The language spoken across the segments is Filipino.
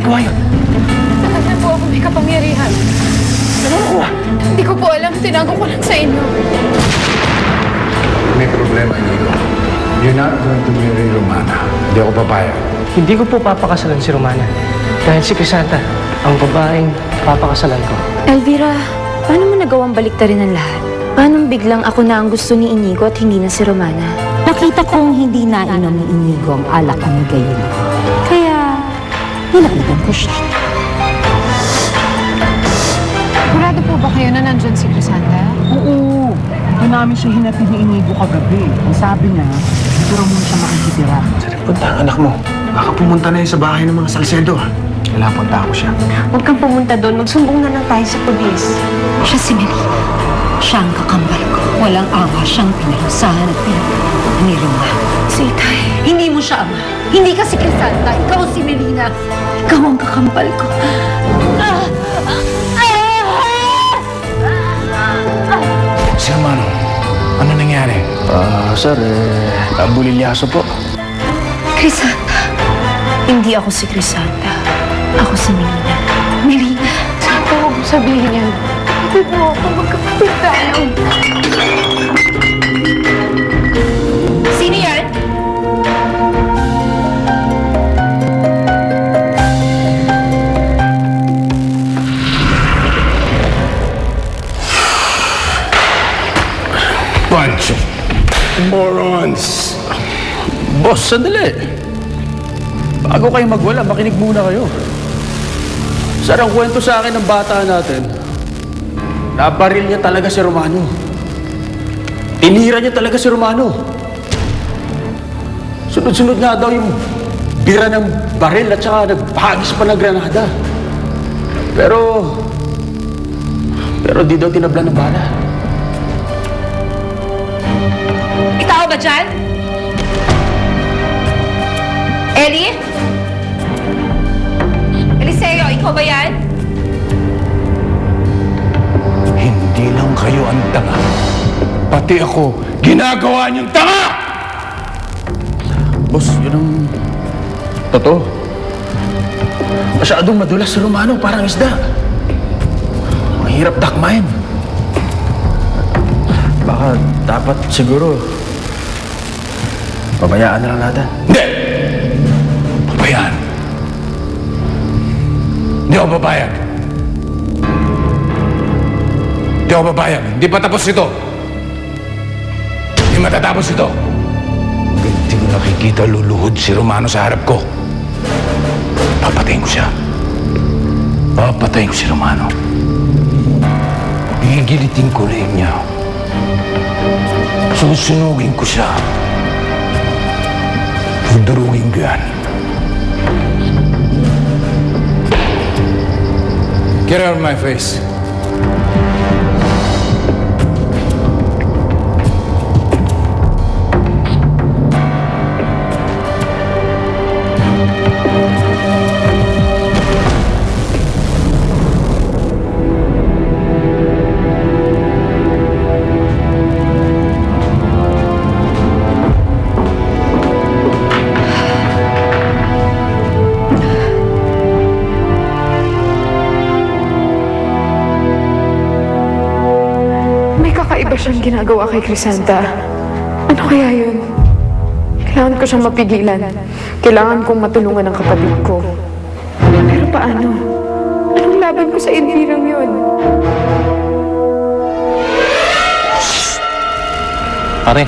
ginagawa yun? Tagal na po ako may kapangyarihan. Hindi ko po alam. Tinago ko lang sa inyo. May problema, Inigo. You're not going to marry Romana. Hindi ako papayag. Hindi ko po papakasalan si Romana. Dahil si Crisanta, ang babaeng papakasalan ko. Elvira, paano mo nagawang baliktarin ang lahat? Paano biglang ako na ang gusto ni Inigo at hindi na si Romana? Nakita kong hindi nainom ni Inigo ang alak ni gayon. Kaya, nilaklitan ko siya. Sigurado po ba kayo na nandyan si Crisanta? Oo. Doon namin siya hinatid ni Inigo kagabi. Ang sabi niya, dito raw muna siya makikitira. Saan punta ang anak mo? Baka pumunta na yun sa bahay ng mga Salcedo. Kailangan punta ako siya. Huwag kang pumunta doon. Magsumbong na lang tayo sa pulis. Siya si Melina. Siya ang kakambal ko. Walang awa siyang pinarusahan at pinagpapalala ni Roma. Si Itay. Hindi mo siya ama. Hindi ka si Crisanta. Ikaw si Melina. Ikaw ang kakambal ko. Si Romano, ano nangyari? Sir, bulilyaso po. Crisanta. Hindi ako si Crisanta. Ako si Melina. Melina. Saan po huwag mo sabihin yan? Hindi po ako magkapatid tayo. Sino yan? Bunch of morons! Boss, sandali. Bago kayo magwala, makinig muna kayo. Sir, ang kwento sa akin ng bata natin, nabaril niya talaga si Romano. Tinira niya talaga si Romano. Sunod-sunod nga daw yung bira ng baril at saka nagbahagis pa ng granada. Pero di daw tinablan ng bala. Ikaw ba dyan? Ellie? Eliseo, ikaw ba yan? Hindi lang kayo ang tanga. Pati ako, ginagawa niyong tanga! Boss, yun ang totoo. Masyadong madulas si Romano, parang isda. Mahirap dakmain. Baka dapat siguro pabayaan na lang natin. Hindi! Pabayaan. Hindi ako papayag. Hindi ako papayag. Hindi pa tapos ito. Hindi matatapos ito. Hindi ko nakikita luluhod si Romano sa harap ko. Papatayin ko siya. Papatayin ko si Romano. Gigilitin ko rin niya. Susunugin ko siya. Durugin ko yan. Get out of my face. May kakaiba siyang ginagawa kay Crisanta. Ano kaya yun? Kailangan ko siyang mapigilan. Kailangan kong matulungan ang kapatid ko. Pero paano? Anong laban ko sa Elvirang yun? Pare,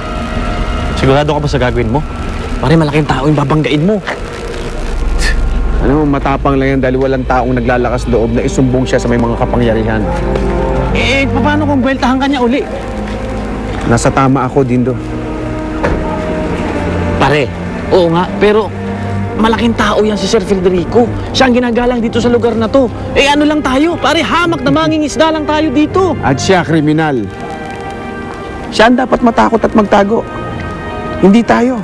sigurado ka ba sa gagawin mo? Pare, malaking tao yung babanggain mo. Ano, matapang lang yan dahil walang taong naglalakas loob na isumbong siya sa may mga kapangyarihan. Eh, paano kung buweltahan ka niya uli? Nasa tama ako, Dindo. Pare, oo nga, pero malaking tao yan si Sir Federico. Siya ang ginagalang dito sa lugar na to. Eh, ano lang tayo? Pare, hamak na mangingisda lang tayo dito. At siya, kriminal. Siya ang dapat matakot at magtago. Hindi tayo.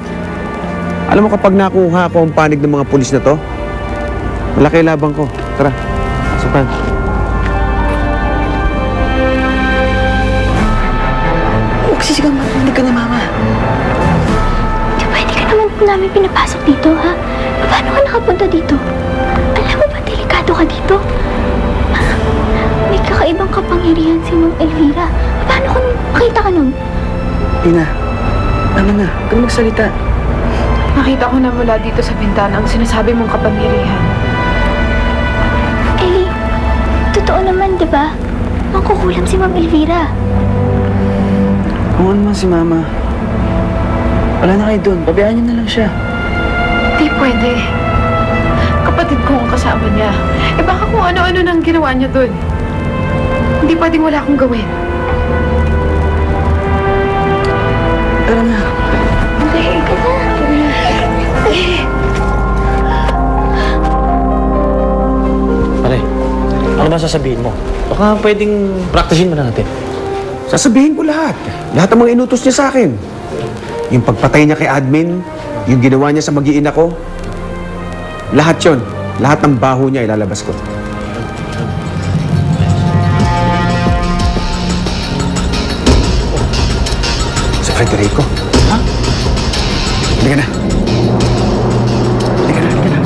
Alam mo, kapag nakuha ko ang panig ng mga pulis na to, malaki labang ko. Tara, sukan. Huwag sisigang marinig ka ni Mama. Di ba hindi ka naman po namin pinapasok dito, ha? Paano ka nakapunta dito? Alam mo ba, Elvira. Paano kung makita ka nun? Ina, tama na. Huwag kang magsalita. Nakita ko na mula dito sa bintana ang sinasabi mong kapangyarihan. Ellie, totoo naman, di ba? Mangkukulam si Ma'am Elvira. Kung ano man si Mama, wala na kayo doon. Pabayaan niyo na lang siya. Di pwede. Kapatid ko ang kasama niya. Eh baka kung ano-ano nang ginawa niya dun. Hindi pwedeng wala akong gawin. Tara na. Pare, ano ba sasabihin mo? Baka pwedeng practicein mo na natin. Sasabihin ko lahat. Lahat ng mga inutos niya sa akin. Yung pagpatay niya kay admin, yung ginawa niya sa mag-iina ko. Lahat yon. Lahat ng baho niya ilalabas ko. Si Federico. Ha? Halika na. Halika na, halika na.